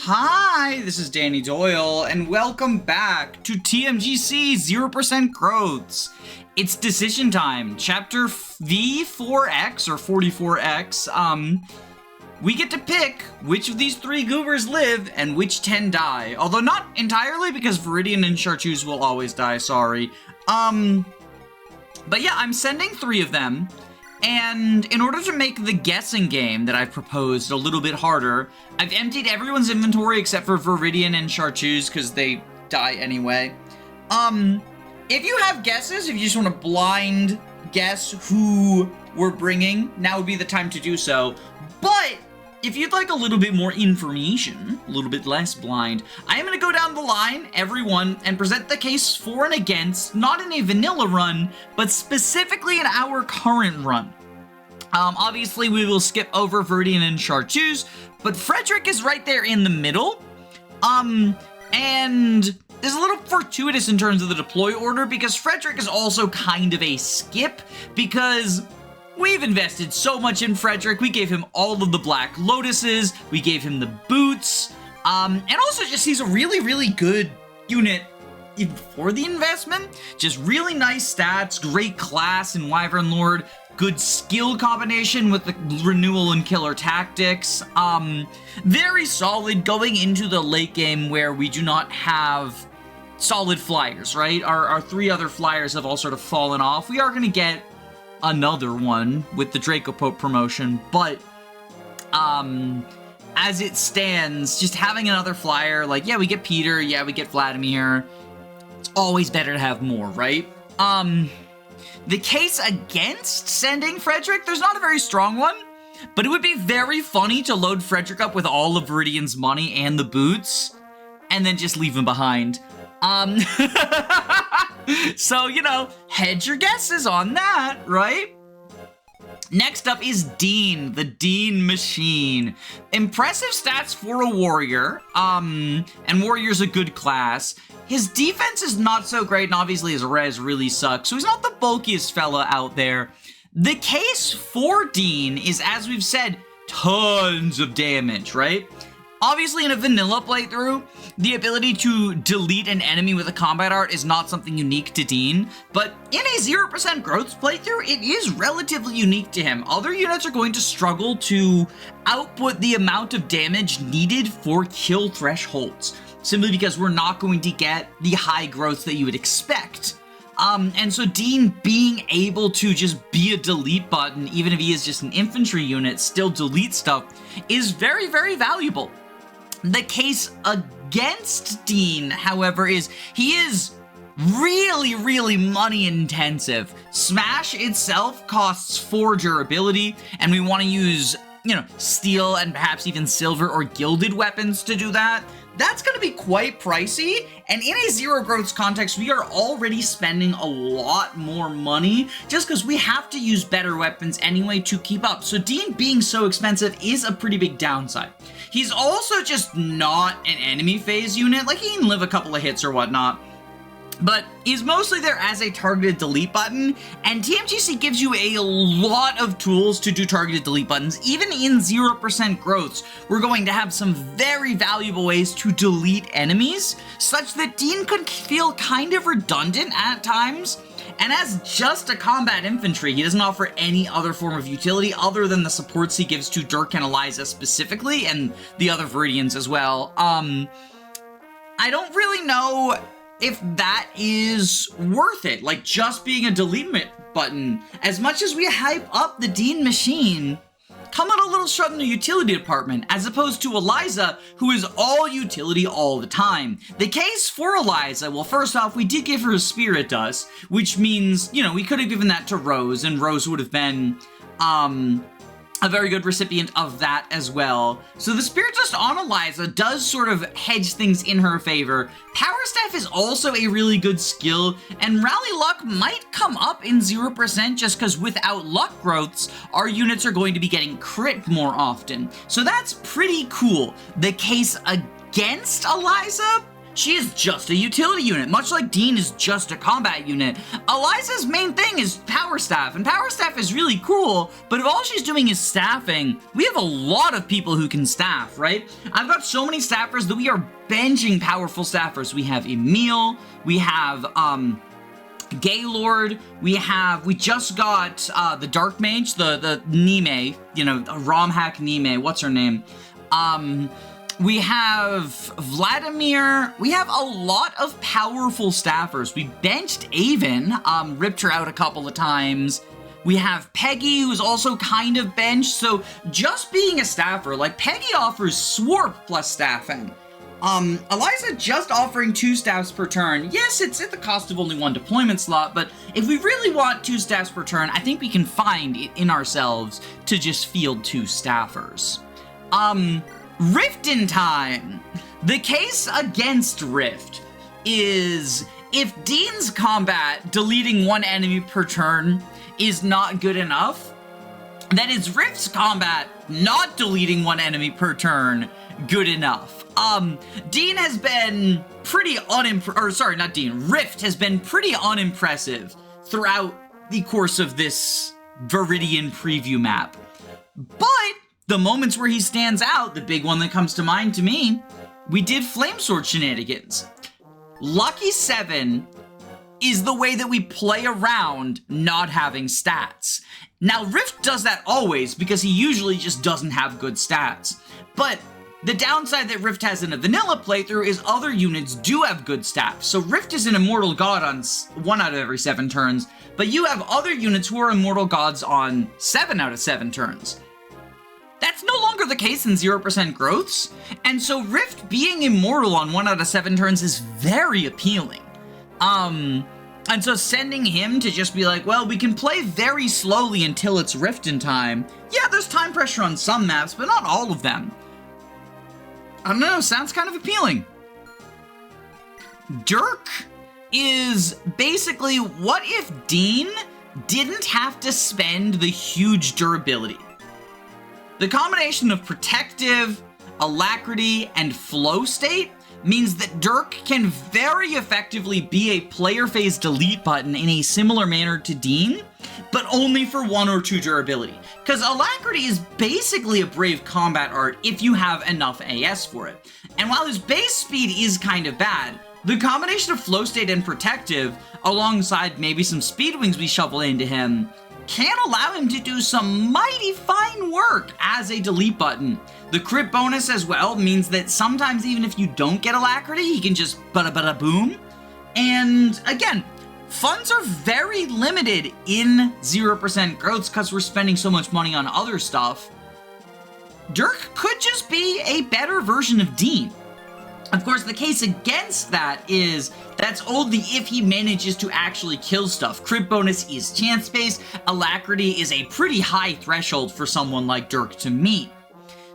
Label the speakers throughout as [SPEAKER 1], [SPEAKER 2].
[SPEAKER 1] Hi, this is Danny Doyle, and welcome back to TMGC 0% Growths. It's decision time, chapter V4X, or 44X. We get to pick which of these 3 goobers live and which 10 die. Although not entirely, because Viridian and Chartreuse will always die, sorry. But yeah, I'm sending 3 of them. And in order to make the guessing game that I've proposed a little bit harder, I've emptied everyone's inventory except for Viridian and Chartreuse because they die anyway. If you have guesses, if you just want to blind guess who we're bringing, now would be the time to do so. But if you'd like a little bit more information, a little bit less blind, I am going to go down the line, everyone, and present the case for and against, not in a vanilla run, but specifically in our current run. Obviously, we will skip over Viridian and Chartreuse, but Frederick is right there in the middle. And it's a little fortuitous in terms of the deploy order, because Frederick is also kind of a skip, because we've invested so much in Frederick. We gave him all of the Black Lotuses, we gave him the boots, and also just he's a really, really good unit even before the investment. Just really nice stats, great class in Wyvern Lord, good skill combination with the renewal and killer tactics. Very solid going into the late game where we do not have solid flyers, right? Our 3 other flyers have all sort of fallen off. We are going to get another one with the Draco Pope promotion, but as it stands, just having another flyer, like, yeah, we get Peter, yeah, we get Vladimir, it's always better to have more, right? The case against sending Frederick, there's not a very strong one, but it would be very funny to load Frederick up with all of Viridian's money and the boots, and then just leave him behind. So, you know, hedge your guesses on that, right? Next up is Dean, the Dean Machine. Impressive stats for a warrior, and warrior's a good class. His defense is not so great, and obviously his res really sucks, so he's not the bulkiest fella out there. The case for Dean is, as we've said, tons of damage, right? Obviously, in a vanilla playthrough, the ability to delete an enemy with a combat art is not something unique to Dean, but in a 0% growth playthrough, it is relatively unique to him. Other units are going to struggle to output the amount of damage needed for kill thresholds, simply because we're not going to get the high growth that you would expect. And so Dean being able to just be a delete button, even if he is just an infantry unit, still delete stuff, is very, very valuable. The case against Dean, however, is he is really, really money intensive. Smash itself costs 4 durability, and we want to use, you know, steel and perhaps even silver or gilded weapons to do that. That's going to be quite pricey, and in a 0 growths context, we are already spending a lot more money just because we have to use better weapons anyway to keep up. So Dean being so expensive is a pretty big downside. He's also just not an enemy phase unit. Like, he can live a couple of hits or whatnot, but he's mostly there as a targeted delete button, and TMGC gives you a lot of tools to do targeted delete buttons. Even in 0% growths, we're going to have some very valuable ways to delete enemies, such that Dean could feel kind of redundant at times. And as just a combat infantry, he doesn't offer any other form of utility other than the supports he gives to Dirk and Eliza specifically, and the other Viridians as well. I don't really know if that is worth it, like just being a delete button. As much as we hype up the Dean Machine, come out a little short in the utility department, as opposed to Eliza, who is all utility all the time. The case for Eliza, well, first off, we did give her a Spirit Dust, which means, you know, we could have given that to Rose, and Rose would have been, a very good recipient of that as well. So the Spirit Dust on Eliza does sort of hedge things in her favor. Power Staff is also a really good skill, and Rally Luck might come up in 0% just because without luck growths, our units are going to be getting crit more often. So that's pretty cool. The case against Eliza, she is just a utility unit, much like Dean is just a combat unit. Eliza's main thing is Power Staff, and Power Staff is really cool, but if all she's doing is staffing, we have a lot of people who can staff, right? I've got so many staffers that we are benching powerful staffers. We have Emil, we have, Gaylord, we just got, the Dark Mage, the Nime, you know, ROM hack Nime, what's her name? We have Vladimir. We have a lot of powerful staffers. We benched Avon, ripped her out a couple of times. We have Peggy, who's also kind of benched. So just being a staffer, like Peggy offers Swarp plus staffing. Eliza just offering 2 staffs per turn. Yes, it's at the cost of only 1 deployment slot, but if we really want 2 staffs per turn, I think we can find it in ourselves to just field 2 staffers. Rift in time. The case against Rift is if Dean's combat deleting 1 enemy per turn is not good enough, then is Rift's combat not deleting 1 enemy per turn good enough? Dean has been pretty Rift has been pretty unimpressive throughout the course of this Viridian preview map. But the moments where he stands out, the big one that comes to mind to me, we did Flamesword shenanigans. Lucky 7 is the way that we play around not having stats. Now, Rift does that always because he usually just doesn't have good stats. But the downside that Rift has in a vanilla playthrough is other units do have good stats. So Rift is an Immortal God on 1 out of every 7 turns, but you have other units who are Immortal Gods on 7 out of 7 turns. That's no longer the case in 0% growths, and so Rift being immortal on 1 out of 7 turns is very appealing. And so sending him to just be like, well, we can play very slowly until it's Rift in time. Yeah, there's time pressure on some maps, but not all of them. I don't know, sounds kind of appealing. Dirk is basically, what if Dean didn't have to spend the huge durability? The combination of Protective, Alacrity, and Flow State means that Dirk can very effectively be a player phase delete button in a similar manner to Dean, but only for 1 or 2 durability. Because Alacrity is basically a Brave Combat art if you have enough AS for it. And while his base speed is kind of bad, the combination of Flow State and Protective, alongside maybe some Speed Wings we shovel into him, can allow him to do some mighty fine work as a delete button. The crit bonus as well means that sometimes even if you don't get Alacrity, he can just bada boom. And again, funds are very limited in 0% growths because we're spending so much money on other stuff. Dirk could just be a better version of Dean. Of course, the case against that is that's only if he manages to actually kill stuff. Crit bonus is chance-based. Alacrity is a pretty high threshold for someone like Dirk to meet.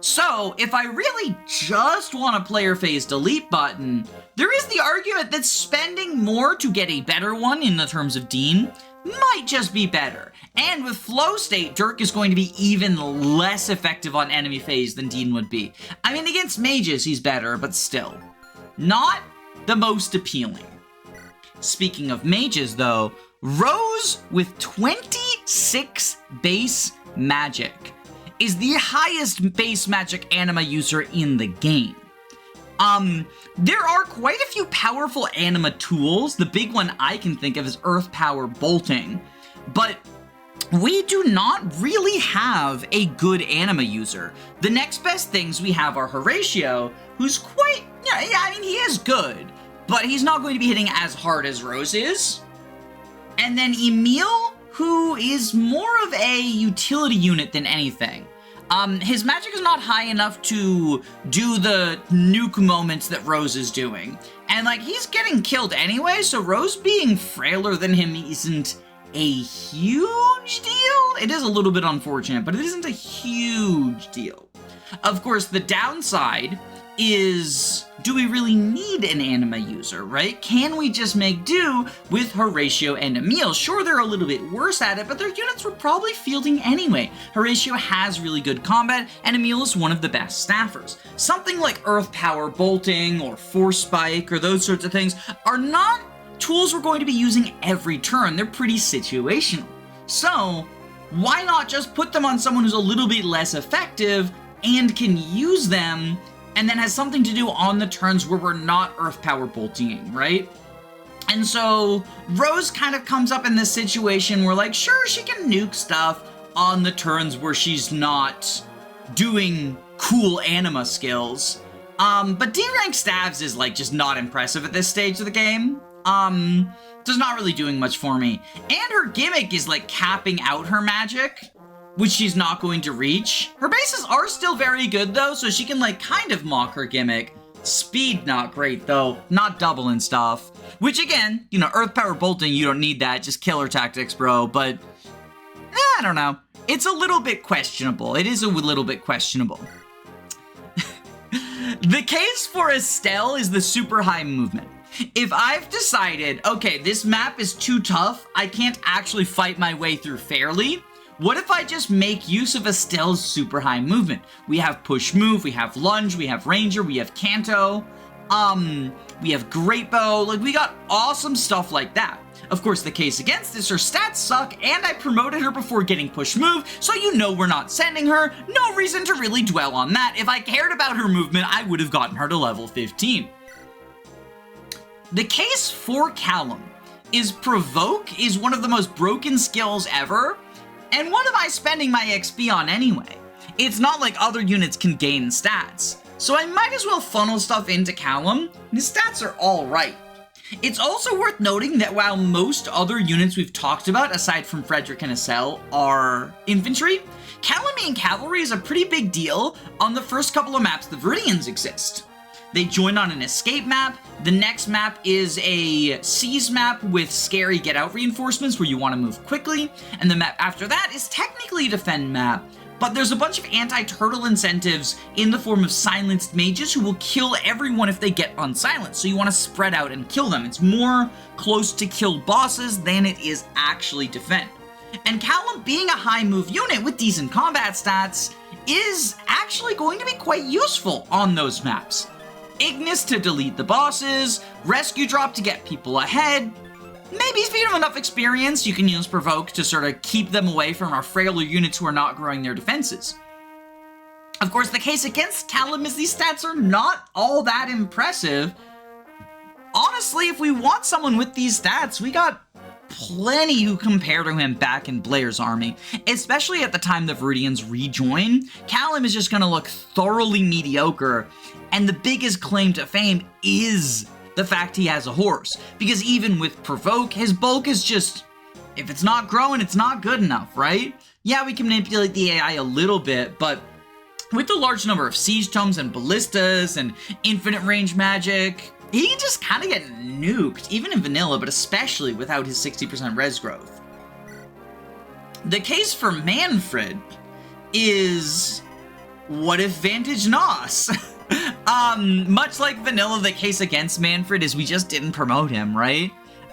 [SPEAKER 1] So, if I really just want a player phase delete button, there is the argument that spending more to get a better one in the terms of Dean might just be better. And with Flow State, Dirk is going to be even less effective on enemy phase than Dean would be. I mean, against mages, he's better, but still. Not the most appealing. Speaking of mages, though, Rose with 26 base magic is the highest base magic anima user in the game. There are quite a few powerful anima tools. The big one I can think of is Earth Power Bolting, but we do not really have a good anima user. The next best things we have are Horatio, who's quite, I mean, he is good, but he's not going to be hitting as hard as Rose is. And then Emil, who is more of a utility unit than anything. His magic is not high enough to do the nuke moments that Rose is doing. And, like, he's getting killed anyway, so Rose being frailer than him isn't a huge deal. It is a little bit unfortunate, but it isn't a huge deal. Of course, the downside is, do we really need an anima user, right? Can we just make do with Horatio and Emil? Sure, they're a little bit worse at it, but their units were probably fielding anyway. Horatio has really good combat, and Emil is one of the best staffers. Something like Earth Power Bolting or Force Spike or those sorts of things are not tools we're going to be using every turn. They're pretty situational. So, why not just put them on someone who's a little bit less effective and can use them, and then has something to do on the turns where we're not Earth Power Bolting, right? And so Rose kind of comes up in this situation where, like, sure, she can nuke stuff on the turns where she's not doing cool anima skills. But D-rank stabs is, like, just not impressive at this stage of the game. Just not really doing much for me. And her gimmick is, like, capping out her magic, which she's not going to reach. Her bases are still very good, though, so she can, like, kind of mock her gimmick. Speed, not great, though. Not double and stuff. Which, again, you know, Earth Power Bolting, you don't need that. Just killer tactics, bro. But, I don't know. It's a little bit questionable. It is a little bit questionable. The case for Estelle is the super high movement. If I've decided, okay, this map is too tough, I can't actually fight my way through fairly, what if I just make use of Estelle's super high movement? We have push move, we have lunge, we have ranger, we have canto, we have great bow, like we got awesome stuff like that. Of course, the case against this, her stats suck, and I promoted her before getting push move, so you know we're not sending her. No reason to really dwell on that. If I cared about her movement, I would have gotten her to level 15. The case for Callum is Provoke is one of the most broken skills ever, and what am I spending my XP on anyway? It's not like other units can gain stats, so I might as well funnel stuff into Callum. His stats are alright. It's also worth noting that while most other units we've talked about, aside from Frederick and Estelle, are infantry, Callum and cavalry is a pretty big deal on the first couple of maps the Viridians exist. They join on an escape map. The next map is a seize map with scary get out reinforcements where you want to move quickly. And the map after that is technically a defend map, but there's a bunch of anti-turtle incentives in the form of silenced mages who will kill everyone if they get unsilenced. So you want to spread out and kill them. It's more close to kill bosses than it is actually defend. And Callum, being a high move unit with decent combat stats, is actually going to be quite useful on those maps. Ignis to delete the bosses, rescue drop to get people ahead. Maybe if you have enough experience, you can use Provoke to sort of keep them away from our frailer units who are not growing their defenses. Of course, the case against Callum is these stats are not all that impressive. Honestly, if we want someone with these stats, we got plenty who compare to him back in Blair's army, especially at the time the Viridians rejoin. Callum is just going to look thoroughly mediocre, and the biggest claim to fame is the fact he has a horse, because even with Provoke, his bulk is just, if it's not growing, it's not good enough, right? Yeah, we can manipulate the AI a little bit, but with the large number of siege tomes and ballistas and infinite range magic, he can just kind of get nuked, even in vanilla, but especially without his 60% res growth. The case for Manfred is, what if Vantage Nos? Much like vanilla, the case against Manfred is we just didn't promote him, right?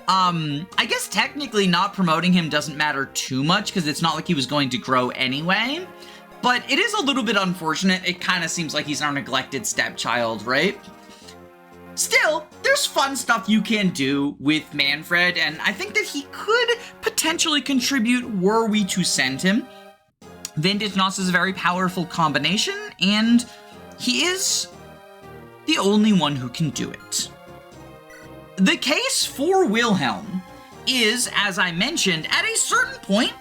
[SPEAKER 1] I guess technically not promoting him doesn't matter too much because it's not like he was going to grow anyway, but it is a little bit unfortunate. It kind of seems like he's our neglected stepchild, right? Still, there's fun stuff you can do with Manfred, and I think that he could potentially contribute were we to send him. Vintage Nos is a very powerful combination, and he is the only one who can do it. The case for Wilhelm is, as I mentioned, at a certain point,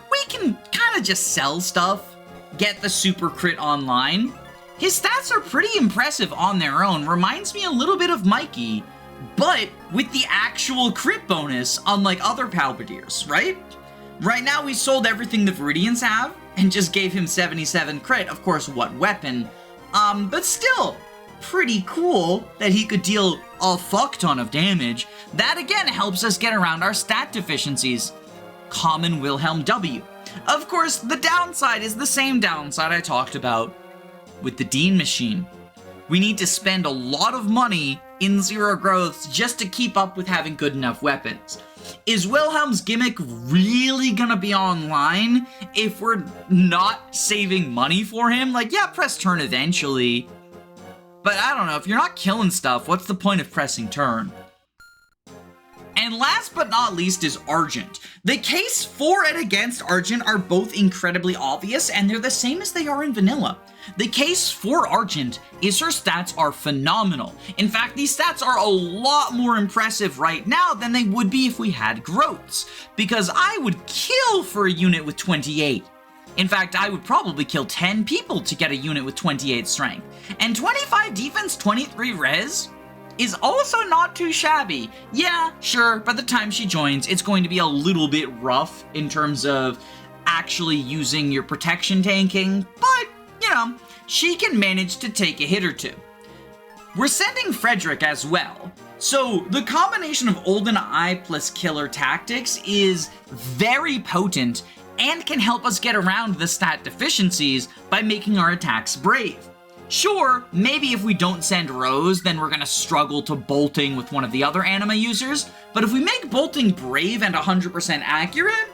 [SPEAKER 1] we can kind of just sell stuff, get the super crit online. His stats are pretty impressive on their own, reminds me a little bit of Mikey, but with the actual crit bonus, unlike other Palpadiers, right? Right now we sold everything the Viridians have, and just gave him 77 crit, of course, what weapon? But still, pretty cool that he could deal a fuck ton of damage. That again helps us get around our stat deficiencies. Common Wilhelm W. Of course, the downside is the same downside I talked about with the Dean machine. We need to spend a lot of money in zero growths just to keep up with having good enough weapons. Is Wilhelm's gimmick really gonna be online if we're not saving money for him? Like, yeah, press turn eventually. But I don't know, if you're not killing stuff, what's the point of pressing turn? And last but not least is Argent. The case for and against Argent are both incredibly obvious, and they're the same as they are in vanilla. The case for Argent is her stats are phenomenal. In fact, these stats are a lot more impressive right now than they would be if we had growths, because I would kill for a unit with 28. In fact, I would probably kill 10 people to get a unit with 28 strength. And 25 defense, 23 res is also not too shabby. Yeah, sure, by the time she joins, it's going to be a little bit rough in terms of actually using your protection tanking, but, you know, she can manage to take a hit or two. We're sending Frederick as well, so the combination of Olden Eye plus killer tactics is very potent and can help us get around the stat deficiencies by making our attacks brave. Sure, maybe if we don't send Rose, then we're gonna struggle to bolting with one of the other anima users, but if we make bolting brave and 100% accurate,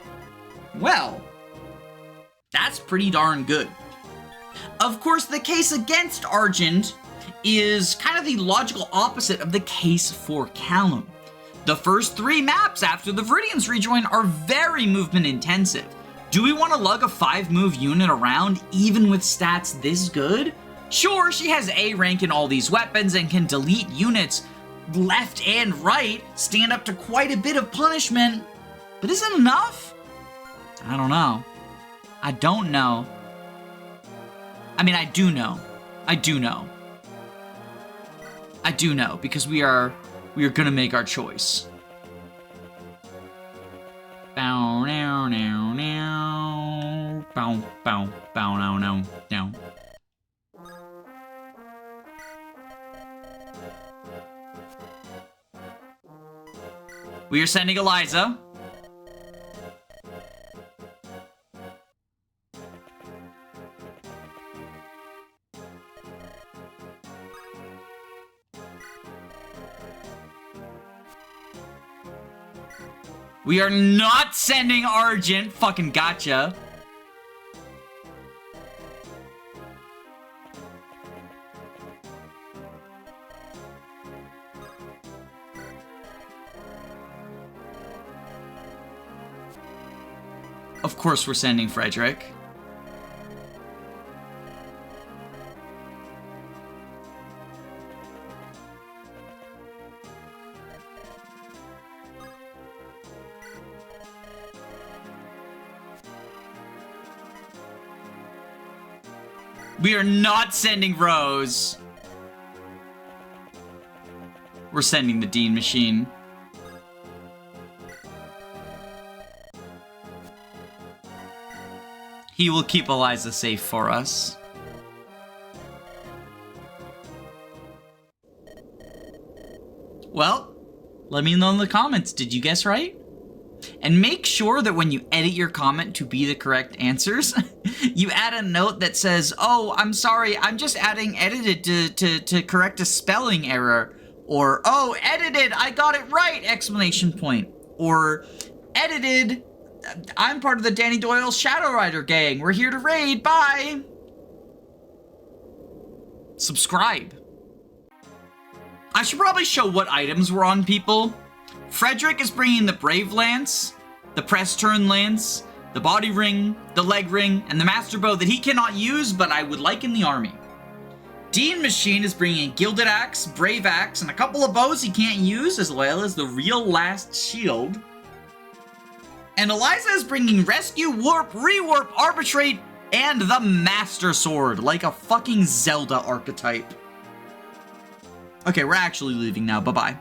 [SPEAKER 1] well, that's pretty darn good. Of course, the case against Argent is kind of the logical opposite of the case for Callum. The first 3 maps after the Viridians rejoin are very movement intensive. Do we want to lug a 5-move unit around even with stats this good? Sure, she has A rank in all these weapons and can delete units left and right, stand up to quite a bit of punishment, but is it enough? I don't know. I don't know. I mean, I do know. I do know. I do know, because we are gonna make our choice. Bow now now now. Bow bow bow now now now. We are sending Eliza. We are not sending Argent. Fucking gotcha. Of course we're sending Frederick. We are not sending Rose. We're sending the Dean Machine. He will keep Eliza safe for us. Well, let me know in the comments, did you guess right? And make sure that when you edit your comment to be the correct answers, you add a note that says, oh, I'm sorry, I'm just adding edited to correct a spelling error. Or, oh, edited, I got it right, exclamation point. Or, edited, I'm part of the Danny Doyle's Shadow Rider gang. We're here to raid, bye. Subscribe. I should probably show what items were on people. Frederick is bringing the Brave Lance, the Press Turn Lance, the Body Ring, the Leg Ring, and the Master Bow that he cannot use, but I would like in the army. Dean Machine is bringing Gilded Axe, Brave Axe, and a couple of bows he can't use, as well as the Real Last Shield. And Eliza is bringing Rescue, Warp, Rewarp, Arbitrate, and the Master Sword, like a fucking Zelda archetype. Okay, we're actually leaving now. Bye-bye.